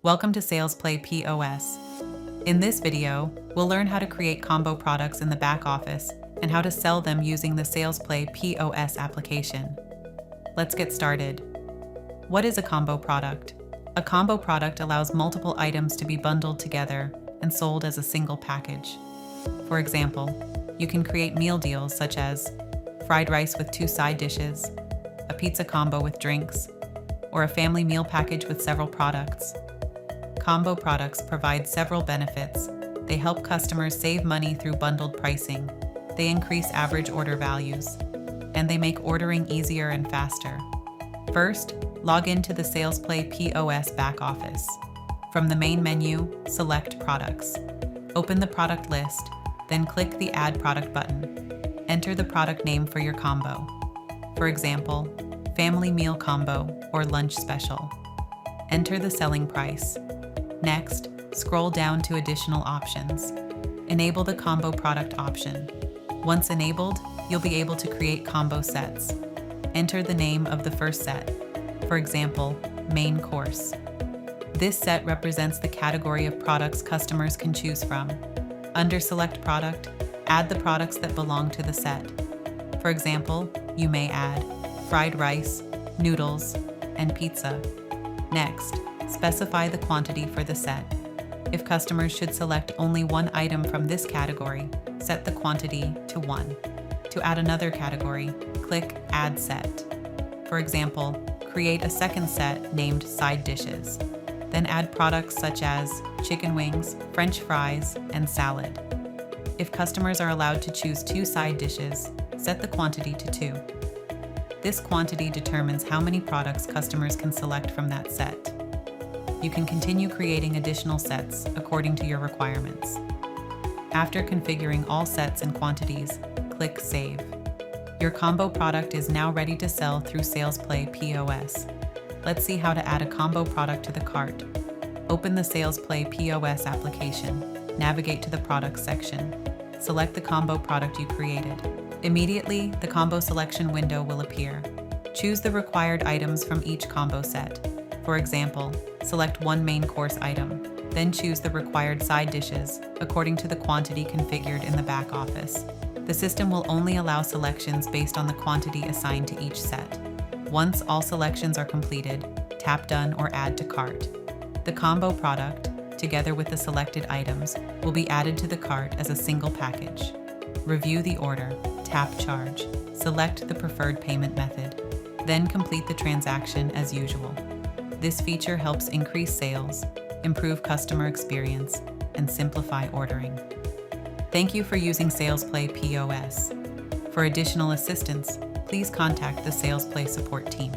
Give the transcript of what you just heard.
Welcome to SalesPlay POS. In this video, we'll learn how to create combo products in the back office and how to sell them using the SalesPlay POS application. Let's get started. What is a combo product? A combo product allows multiple items to be bundled together and sold as a single package. For example, you can create meal deals such as fried rice with 2 side dishes, a pizza combo with drinks, or a family meal package with several products. Combo products provide several benefits. They help customers save money through bundled pricing, they increase average order values, and they make ordering easier and faster. First, log into the SalesPlay POS back office. From the main menu, select Products. Open the product list, then click the Add Product button. Enter the product name for your combo. For example, Family Meal Combo or Lunch Special. Enter the selling price. Next, scroll down to Additional Options. Enable the Combo Product option. Once enabled, you'll be able to create combo sets. Enter the name of the first set. For example, Main Course. This set represents the category of products customers can choose from. Under Select Product, add the products that belong to the set. For example, you may add fried rice, noodles, and pizza. Next, specify the quantity for the set. If customers should select only one item from this category, set the quantity to 1. To add another category, click Add Set. For example, create a second set named Side Dishes. Then add products such as chicken wings, French fries, and salad. If customers are allowed to choose 2 side dishes, set the quantity to 2. This quantity determines how many products customers can select from that set. You can continue creating additional sets according to your requirements. After configuring all sets and quantities, click Save. Your combo product is now ready to sell through SalesPlay POS. Let's see how to add a combo product to the cart. Open the SalesPlay POS application. Navigate to the Products section. Select the combo product you created. Immediately, the combo selection window will appear. Choose the required items from each combo set. For example, select one main course item, then choose the required side dishes according to the quantity configured in the back office. The system will only allow selections based on the quantity assigned to each set. Once all selections are completed, tap Done or Add to Cart. The combo product, together with the selected items, will be added to the cart as a single package. Review the order, tap Charge, select the preferred payment method, then complete the transaction as usual. This feature helps increase sales, improve customer experience, and simplify ordering. Thank you for using SalesPlay POS. For additional assistance, please contact the SalesPlay support team.